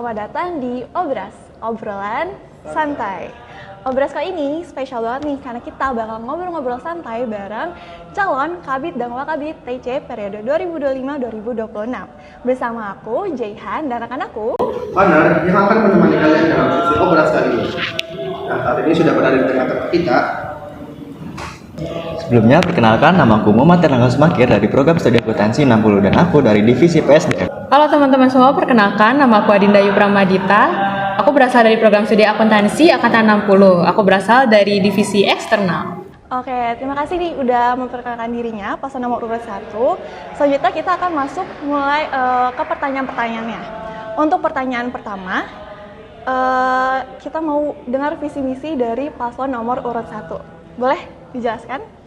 selamat datang di Obras, obrolan santai. Obras kali ini spesial banget nih karena kita bakal ngobrol-ngobrol santai bareng calon Kabid dan Wakabid TC periode 2025-2026. Bersama aku, Jaihan, dan rekan aku Panar yang akan menemani kalian dalam sesi Obras kali ini. Nah, saat ini sudah berada di tengah-tengah kita. Sebelumnya, perkenalkan, namaku Muhammad Erlangga Sumakir dari program studi akuntansi 60 dan aku dari divisi PSDM. Halo teman-teman semua, perkenalkan, nama aku Adinda Yu Pramadita. Aku berasal dari program studi akuntansi angkatan 60. Aku berasal dari divisi eksternal. Oke, terima kasih nih udah memperkenalkan dirinya, paslon nomor urut 1. Selanjutnya kita akan masuk mulai ke pertanyaan-pertanyaannya. Untuk pertanyaan pertama, kita mau dengar visi misi dari paslon nomor urut 1. Boleh dijelaskan?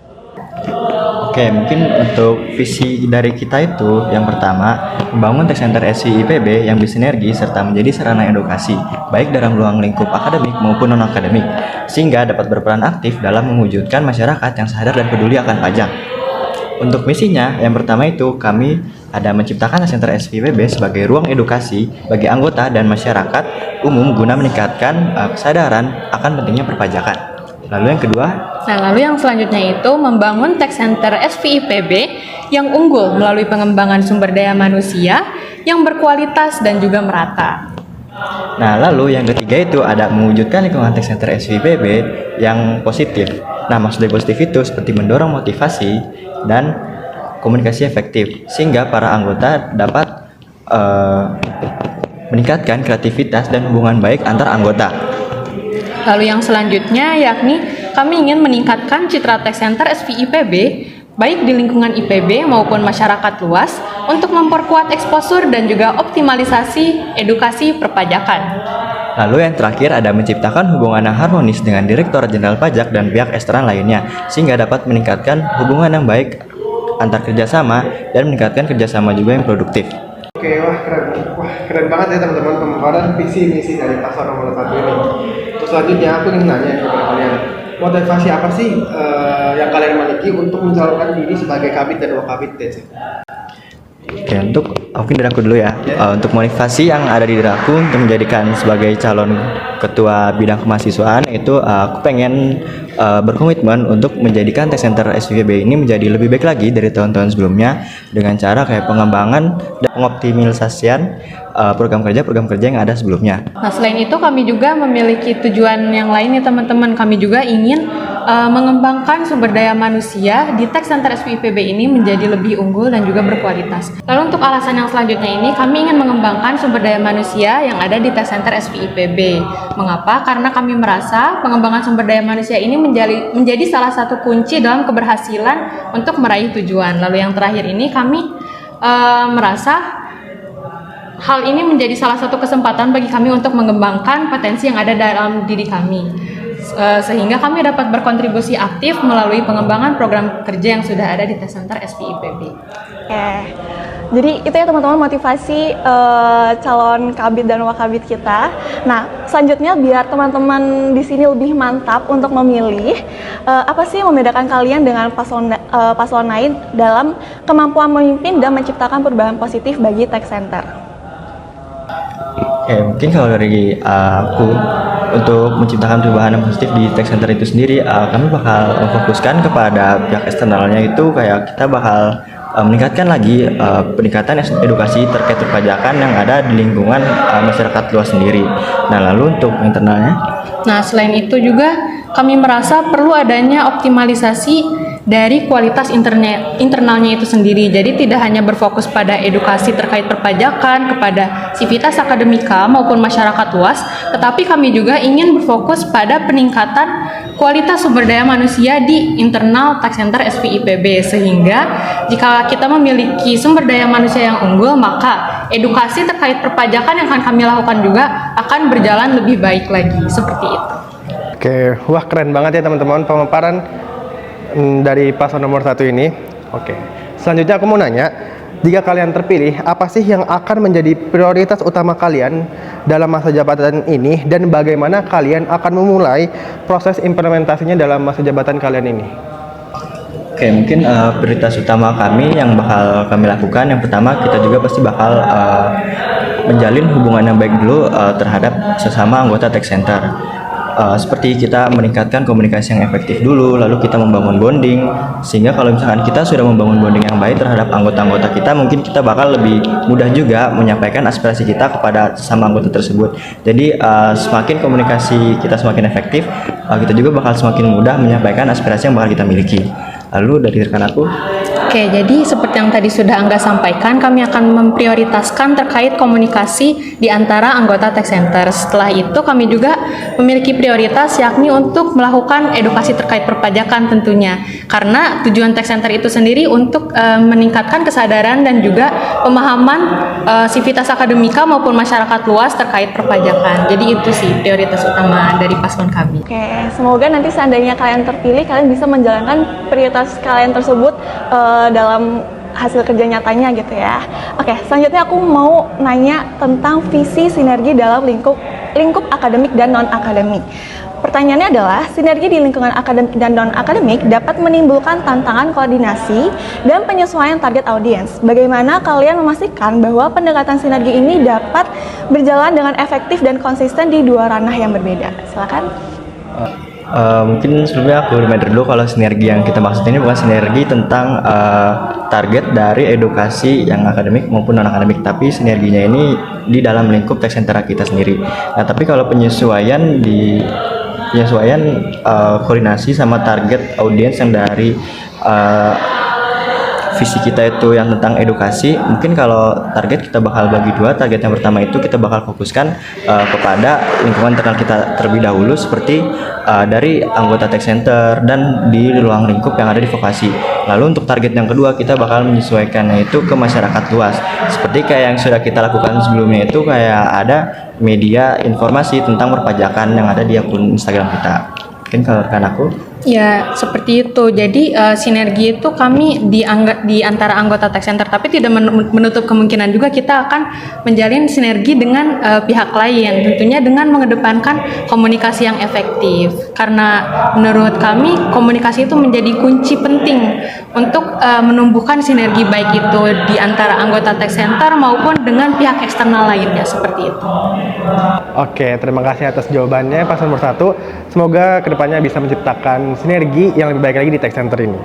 Oke, mungkin untuk visi dari kita itu yang pertama, membangun tech center SVI IPB yang bersinergi serta menjadi sarana edukasi, baik dalam ruang lingkup akademik maupun non-akademik, sehingga dapat berperan aktif dalam mewujudkan masyarakat yang sadar dan peduli akan pajak. Untuk misinya, yang pertama itu kami ada menciptakan tech center SVI IPB sebagai ruang edukasi bagi anggota dan masyarakat umum guna meningkatkan kesadaran akan pentingnya perpajakan. Lalu yang kedua, Lalu yang selanjutnya itu membangun tech center SVIPB yang unggul melalui pengembangan sumber daya manusia yang berkualitas dan juga merata. nah lalu yang ketiga itu ada mewujudkan lingkungan tech center SVIPB yang positif. Nah, maksud dari positif itu seperti mendorong motivasi dan komunikasi efektif sehingga para anggota dapat meningkatkan kreativitas dan hubungan baik antar anggota. Lalu yang selanjutnya yakni kami ingin meningkatkan citra tech center SVIPB baik di lingkungan IPB maupun masyarakat luas untuk memperkuat eksposur dan juga optimalisasi edukasi perpajakan. Lalu yang terakhir ada menciptakan hubungan yang harmonis dengan Direktur Jenderal Pajak dan pihak eksternal lainnya sehingga dapat meningkatkan hubungan yang baik antar kerjasama dan meningkatkan kerjasama juga yang produktif. Oke, keren banget ya teman-teman pemaparan visi misi dari paslon nomor 1 ini. Terus selanjutnya aku ingin nanya kepada kalian, motivasi apa sih yang kalian miliki untuk mencalonkan diri sebagai Kabid dan Wakabid TC? Oke, untuk mungkin dari aku dulu ya. Untuk motivasi yang ada di diri aku untuk menjadikan sebagai calon ketua bidang kemahasiswaan itu aku pengen berkomitmen untuk menjadikan tech center SVIPB ini menjadi lebih baik lagi dari tahun-tahun sebelumnya dengan cara kayak pengembangan dan pengoptimalisasian program kerja yang ada sebelumnya. Nah, selain itu kami juga memiliki tujuan yang lain nih teman-teman. Kami juga ingin mengembangkan sumber daya manusia di tech center SVIPB ini menjadi lebih unggul dan juga berkualitas. Lalu untuk alasan yang selanjutnya ini kami ingin mengembangkan sumber daya manusia yang ada di tech center SVIPB. Mengapa? Karena kami merasa pengembangan sumber daya manusia ini menjadi salah satu kunci dalam keberhasilan untuk meraih tujuan. Lalu yang terakhir ini kami merasa hal ini menjadi salah satu kesempatan bagi kami untuk mengembangkan potensi yang ada dalam diri kami, sehingga kami dapat berkontribusi aktif melalui pengembangan program kerja yang sudah ada di tech center SVIPB. Oke, jadi itu ya teman-teman motivasi calon Kabid dan Wakabid kita. Nah, selanjutnya biar teman-teman di sini lebih mantap untuk memilih apa sih yang membedakan kalian dengan paslon lain dalam kemampuan memimpin dan menciptakan perubahan positif bagi tech center. Oke, mungkin kalau dari aku untuk menciptakan perubahan yang positif di tech center itu sendiri, kami bakal memfokuskan kepada pihak eksternalnya itu kayak kita bakal meningkatkan lagi peningkatan edukasi terkait perpajakan yang ada di lingkungan masyarakat luas sendiri. Nah, lalu untuk internalnya? Nah, selain itu juga kami merasa perlu adanya optimalisasi dari kualitas internalnya itu sendiri. Jadi tidak hanya berfokus pada edukasi terkait perpajakan kepada sivitas akademika maupun masyarakat luas, tetapi kami juga ingin berfokus pada peningkatan kualitas sumber daya manusia di internal tech center SVIPB, sehingga jika kita memiliki sumber daya manusia yang unggul, maka edukasi terkait perpajakan yang akan kami lakukan juga akan berjalan lebih baik lagi, seperti itu. Oke, wah keren banget ya teman-teman pemaparan dari paslon nomor 1 ini. Oke, selanjutnya aku mau nanya, jika kalian terpilih, apa sih yang akan menjadi prioritas utama kalian dalam masa jabatan ini dan bagaimana kalian akan memulai proses implementasinya dalam masa jabatan kalian ini? Oke, mungkin prioritas utama kami yang bakal kami lakukan, yang pertama kita juga pasti bakal menjalin hubungan yang baik dulu terhadap sesama anggota tech center. Seperti kita meningkatkan komunikasi yang efektif dulu, lalu kita membangun bonding, sehingga kalau misalkan kita sudah membangun bonding yang baik terhadap anggota-anggota kita, mungkin kita bakal lebih mudah juga menyampaikan aspirasi kita kepada sesama anggota tersebut. Jadi semakin komunikasi kita semakin efektif, kita juga bakal semakin mudah menyampaikan aspirasi yang bakal kita miliki. Lalu dari rekan aku, Oke, jadi seperti yang tadi sudah Angga sampaikan, kami akan memprioritaskan terkait komunikasi di antara anggota Tech Center. Setelah itu kami juga memiliki prioritas yakni untuk melakukan edukasi terkait perpajakan tentunya. Karena tujuan Tech Center itu sendiri untuk meningkatkan kesadaran dan juga pemahaman sivitas akademika maupun masyarakat luas terkait perpajakan. Jadi itu sih prioritas utama dari paslon kami. Oke, semoga nanti seandainya kalian terpilih, kalian bisa menjalankan prioritas kalian tersebut dalam hasil kerja nyatanya gitu ya. Oke, selanjutnya aku mau nanya tentang visi sinergi dalam lingkup akademik dan non-akademik. Pertanyaannya adalah, sinergi di lingkungan akademik dan non-akademik dapat menimbulkan tantangan koordinasi dan penyesuaian target audiens. Bagaimana kalian memastikan bahwa pendekatan sinergi ini dapat berjalan dengan efektif dan konsisten di dua ranah yang berbeda? Silakan. mungkin sebelumnya aku reminder dulu kalau sinergi yang kita maksud ini bukan sinergi tentang target dari edukasi yang akademik maupun non akademik, tapi sinerginya ini di dalam lingkup tech center kita sendiri. Nah, tapi kalau penyesuaian koordinasi sama target audiens yang dari visi kita itu yang tentang edukasi, mungkin kalau target kita bakal bagi dua. Target yang pertama itu kita bakal fokuskan kepada lingkungan internal kita terlebih dahulu, seperti dari anggota tech center dan di ruang lingkup yang ada di vokasi. Lalu untuk target yang kedua kita bakal menyesuaikannya itu ke masyarakat luas, seperti kayak yang sudah kita lakukan sebelumnya, itu kayak ada media informasi tentang perpajakan yang ada di akun Instagram kita. Mungkin kalau rekan aku. Ya, seperti itu. Jadi sinergi itu kami di antara anggota tech center, tapi tidak menutup kemungkinan juga kita akan menjalin sinergi dengan pihak lain, tentunya dengan mengedepankan komunikasi yang efektif. Karena menurut kami komunikasi itu menjadi kunci penting untuk menumbuhkan sinergi baik itu di antara anggota tech center maupun dengan pihak eksternal lainnya, seperti itu. Oke, terima kasih atas jawabannya Paslon nomor 1. Semoga kedepannya bisa menciptakan sinergi yang lebih baik lagi di tech center ini.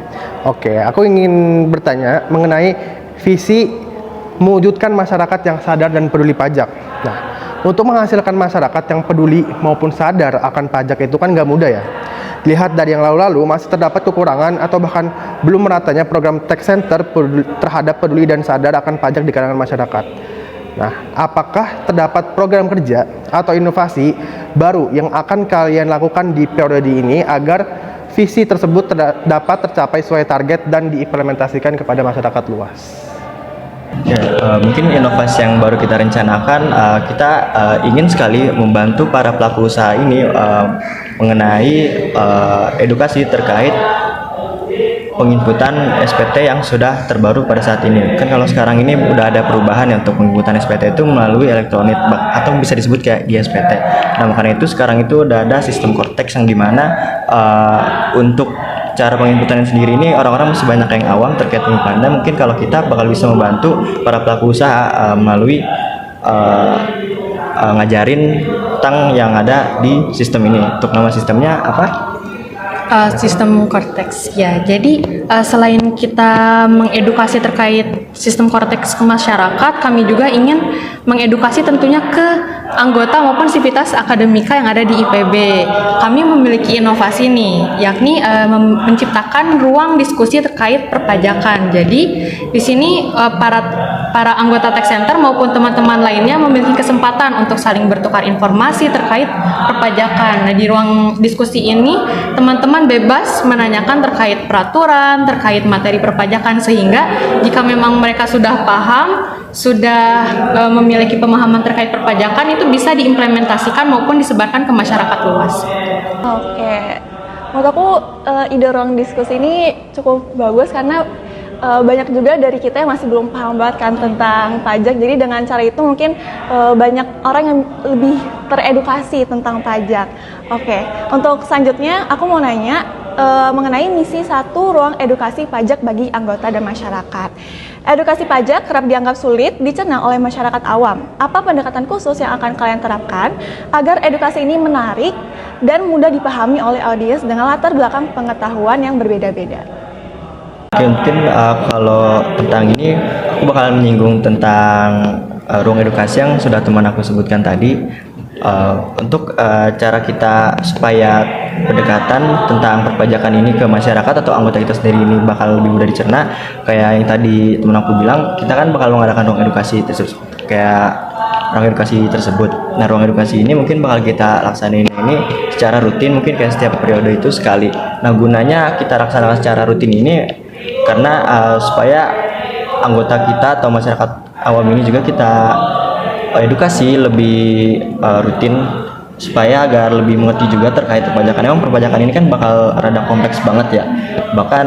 Oke, aku ingin bertanya mengenai visi mewujudkan masyarakat yang sadar dan peduli pajak. Nah, untuk menghasilkan masyarakat yang peduli maupun sadar akan pajak itu kan nggak mudah ya. Lihat dari yang lalu-lalu masih terdapat kekurangan atau bahkan belum meratanya program tech center terhadap peduli dan sadar akan pajak di kalangan masyarakat. Nah, apakah terdapat program kerja atau inovasi baru yang akan kalian lakukan di periode ini agar visi tersebut dapat tercapai sesuai target dan diimplementasikan kepada masyarakat luas? Ya, mungkin inovasi yang baru kita rencanakan, kita ingin sekali membantu para pelaku usaha ini mengenai edukasi terkait penginputan SPT yang sudah terbaru pada saat ini. Kan kalau sekarang ini udah ada perubahan ya untuk penginputan SPT itu melalui elektronik atau bisa disebut kayak GSPT. Nah, makanya itu sekarang itu udah ada sistem Cortex yang dimana untuk cara penginputan sendiri ini orang-orang masih banyak yang awam terkait penginputan. Dan mungkin kalau kita bakal bisa membantu para pelaku usaha melalui ngajarin tentang yang ada di sistem ini. Untuk nama sistemnya apa? Sistem Cortex ya. Jadi selain kita mengedukasi terkait sistem Cortex ke masyarakat, kami juga ingin mengedukasi tentunya ke anggota maupun sivitas akademika yang ada di IPB. Kami memiliki inovasi nih, yakni menciptakan ruang diskusi terkait perpajakan. Jadi di sini para anggota tech center maupun teman-teman lainnya memiliki kesempatan untuk saling bertukar informasi terkait perpajakan. Nah, di ruang diskusi ini teman-teman bebas menanyakan terkait peraturan, terkait materi perpajakan, sehingga jika memang mereka sudah paham, sudah memiliki pemahaman terkait perpajakan, itu bisa diimplementasikan maupun disebarkan ke masyarakat luas. Oke, menurut aku ide ruang diskusi ini cukup bagus karena banyak juga dari kita yang masih belum paham banget kan tentang pajak. Jadi dengan cara itu mungkin banyak orang yang lebih teredukasi tentang pajak. Oke, untuk selanjutnya aku mau nanya, mengenai misi 1 ruang edukasi pajak bagi anggota dan masyarakat. Edukasi pajak kerap dianggap sulit dicerna oleh masyarakat awam. Apa pendekatan khusus yang akan kalian terapkan agar edukasi ini menarik dan mudah dipahami oleh audiens dengan latar belakang pengetahuan yang berbeda-beda? Oke, mungkin kalau tentang ini aku bakal menyinggung tentang ruang edukasi yang sudah teman aku sebutkan tadi. Untuk cara kita supaya pendekatan tentang perpajakan ini ke masyarakat atau anggota kita sendiri ini bakal lebih mudah dicerna, kayak yang tadi teman aku bilang, kita kan bakal mengadakan ruang edukasi tersebut, kayak ruang edukasi tersebut. Nah, ruang edukasi ini mungkin bakal kita laksanain ini secara rutin, mungkin kayak setiap periode itu sekali. Nah, gunanya kita laksanakan secara rutin ini karena supaya anggota kita atau masyarakat awam ini juga kita edukasi lebih rutin, supaya agar lebih mengerti juga terkait perpajakan. Emang perpajakan ini kan bakal rada kompleks banget ya. Bahkan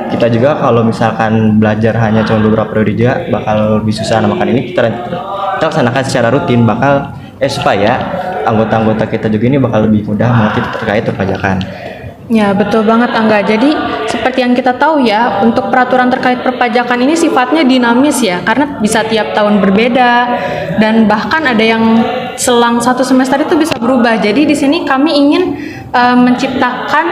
kita juga kalau misalkan belajar hanya cuma beberapa periode juga bakal lebih susah. Nah, makanya ini kita laksanakan secara rutin supaya anggota-anggota kita juga ini bakal lebih mudah mengerti terkait perpajakan. Ya, betul banget Angga. Jadi seperti yang kita tahu ya, untuk peraturan terkait perpajakan ini sifatnya dinamis ya, karena bisa tiap tahun berbeda dan bahkan ada yang selang 1 semester itu bisa berubah. Jadi di sini kami ingin menciptakan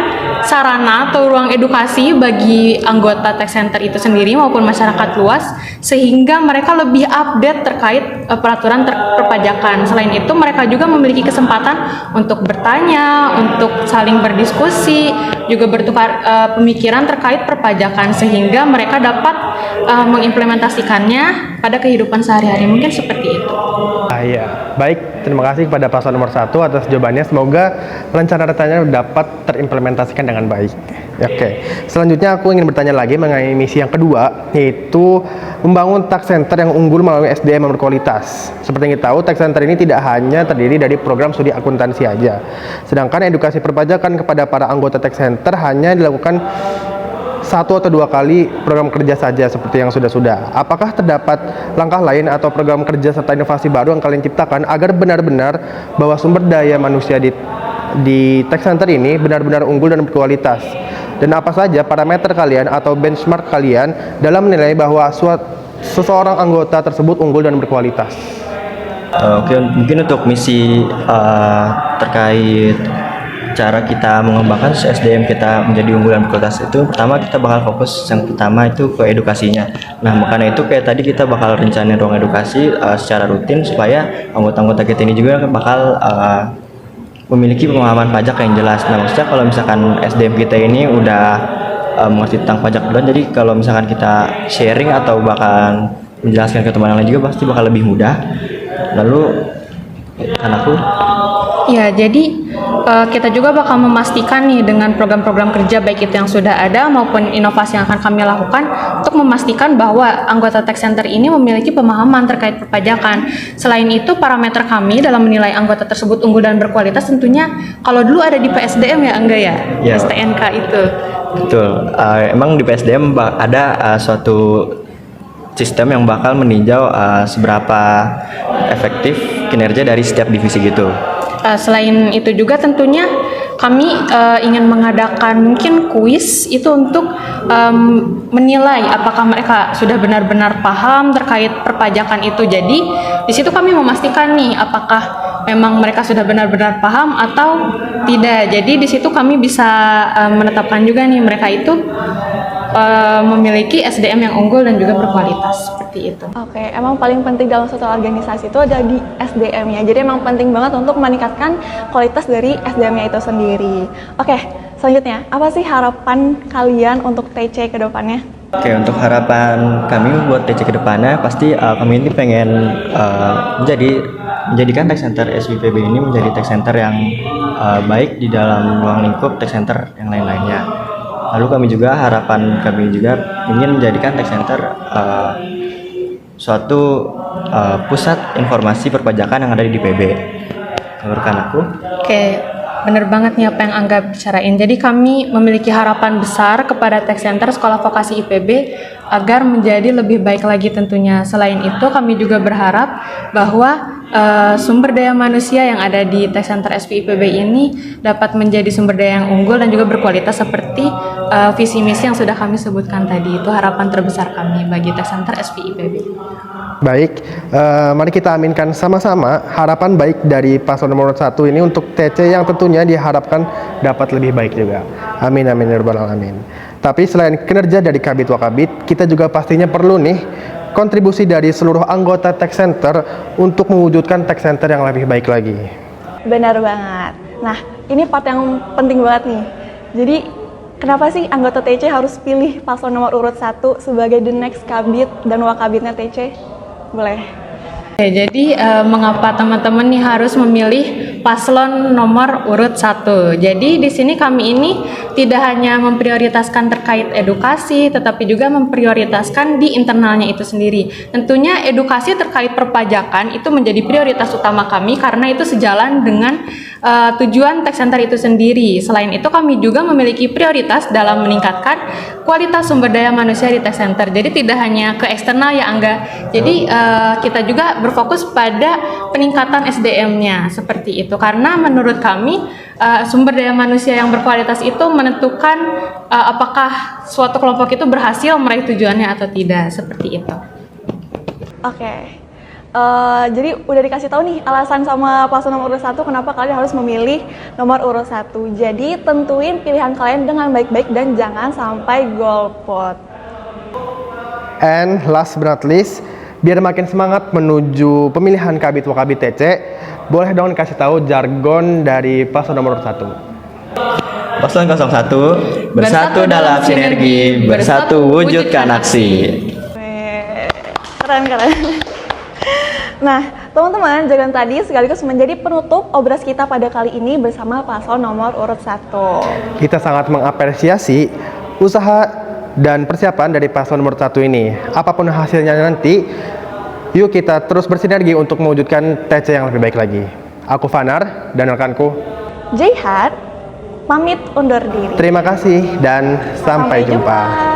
sarana atau ruang edukasi bagi anggota Tech Center itu sendiri maupun masyarakat luas, sehingga mereka lebih update terkait peraturan perpajakan. Selain itu, mereka juga memiliki kesempatan untuk bertanya, untuk saling berdiskusi, juga bertukar pemikiran terkait perpajakan, sehingga mereka dapat mengimplementasikannya pada kehidupan sehari-hari. Mungkin seperti itu. Ya, baik. Terima kasih kepada paslon nomor 1 atas jawabannya. Semoga rencana-rencananya dapat terimplementasikan dengan baik. Oke. Selanjutnya aku ingin bertanya lagi mengenai misi yang kedua, yaitu membangun Tech Center yang unggul melalui SDM yang berkualitas. Seperti yang kita tahu, Tech Center ini tidak hanya terdiri dari program studi akuntansi aja. Sedangkan edukasi perpajakan kepada para anggota Tech Center hanya dilakukan 1 atau 2 kali program kerja saja seperti yang sudah-sudah. Apakah terdapat langkah lain atau program kerja serta inovasi baru yang kalian ciptakan agar benar-benar bahwa sumber daya manusia di Tech Center ini benar-benar unggul dan berkualitas? Dan apa saja parameter kalian atau benchmark kalian dalam menilai bahwa seseorang anggota tersebut unggul dan berkualitas? Oke, mungkin untuk misi terkait cara kita mengembangkan SDM kita menjadi unggul dan berkualitas itu, pertama kita bakal fokus yang pertama itu ke edukasinya. Nah, makanya itu kayak tadi kita bakal rencanain ruang edukasi secara rutin supaya anggota-anggota kita ini juga bakal memiliki pemahaman pajak yang jelas. Nah, maksudnya kalau misalkan SDM kita ini udah mengerti tentang pajak duluan, jadi kalau misalkan kita sharing atau bahkan menjelaskan ke teman lain juga pasti bakal lebih mudah. Lalu kan aku Ya, jadi kita juga bakal memastikan nih dengan program-program kerja baik itu yang sudah ada maupun inovasi yang akan kami lakukan untuk memastikan bahwa anggota Tech Center ini memiliki pemahaman terkait perpajakan. Selain itu, parameter kami dalam menilai anggota tersebut unggul dan berkualitas tentunya kalau dulu ada di PSDM ya Angga ya, STNK itu. Betul, emang di PSDM ada suatu sistem yang bakal meninjau seberapa efektif kinerja dari setiap divisi gitu. Selain itu juga tentunya kami ingin mengadakan mungkin kuis itu untuk menilai apakah mereka sudah benar-benar paham terkait perpajakan itu. Jadi di situ kami memastikan nih apakah memang mereka sudah benar-benar paham atau tidak. Jadi di situ kami bisa menetapkan juga nih mereka itu memiliki SDM yang unggul dan juga berkualitas seperti itu. Oke, emang paling penting dalam suatu organisasi itu ada di SDM-nya. Jadi emang penting banget untuk meningkatkan kualitas dari SDM-nya itu sendiri. Oke, selanjutnya, apa sih harapan kalian untuk TC ke depannya? Oke, untuk harapan kami buat TC ke depannya pasti kami ini pengen menjadikan Tech Center SWPB ini menjadi Tech Center yang baik di dalam ruang lingkup Tech Center yang lain-lainnya. Lalu kami juga ingin menjadikan Tech Center suatu pusat informasi perpajakan yang ada di PB. Menurut aku. Oke, bener banget nih apa yang Angga bicarain. Jadi kami memiliki harapan besar kepada Tech Center Sekolah Vokasi IPB agar menjadi lebih baik lagi tentunya. Selain itu, kami juga berharap bahwa sumber daya manusia yang ada di Tech Center SPIPB ini dapat menjadi sumber daya yang unggul dan juga berkualitas seperti visi misi yang sudah kami sebutkan tadi. Itu harapan terbesar kami bagi Tech Center SPIPB. Baik, mari kita aminkan sama-sama harapan baik dari paslon nomor 1 ini untuk TC yang tentunya diharapkan dapat lebih baik juga. Amin amin ya rabbal alamin. Tapi selain kinerja dari Kabid Wakabid, kita juga pastinya perlu nih kontribusi dari seluruh anggota Tech Center untuk mewujudkan Tech Center yang lebih baik lagi. Benar banget. Nah, ini part yang penting banget nih. Jadi, kenapa sih anggota TC harus pilih paslon nomor urut 1 sebagai the next kabid dan wakabitnya TC? Boleh. Jadi mengapa teman-teman nih harus memilih paslon nomor urut 1? Jadi di sini kami ini tidak hanya memprioritaskan terkait edukasi, tetapi juga memprioritaskan di internalnya itu sendiri. Tentunya edukasi terkait perpajakan itu menjadi prioritas utama kami karena itu sejalan dengan tujuan Tech Center itu sendiri. Selain itu kami juga memiliki prioritas dalam meningkatkan kualitas sumber daya manusia di Tech Center. Jadi tidak hanya ke eksternal ya Angga. Jadi kita juga berfokus pada peningkatan SDM-nya seperti itu. Karena menurut kami sumber daya manusia yang berkualitas itu menentukan apakah suatu kelompok itu berhasil meraih tujuannya atau tidak, seperti itu. Oke. Jadi udah dikasih tahu nih alasan sama paslon nomor urut 1 kenapa kalian harus memilih nomor urut 1. Jadi tentuin pilihan kalian dengan baik-baik dan jangan sampai golput. And last but not least, biar makin semangat menuju pemilihan Kabid Wakabid TC, boleh dong kasih tahu jargon dari paslon nomor 1. Paslon 01 bersatu dalam sinergi, bersatu wujudkan aksi. Keren. Nah, teman-teman, jargon tadi sekaligus menjadi penutup obras kita pada kali ini bersama paslon nomor urut 1. Kita sangat mengapresiasi usaha dan persiapan dari paslon nomor 1 ini. Apapun hasilnya nanti, yuk kita terus bersinergi untuk mewujudkan TC yang lebih baik lagi. Aku Fanar dan rekanku Jaihat, pamit undur diri. terima kasih dan sampai jumpa.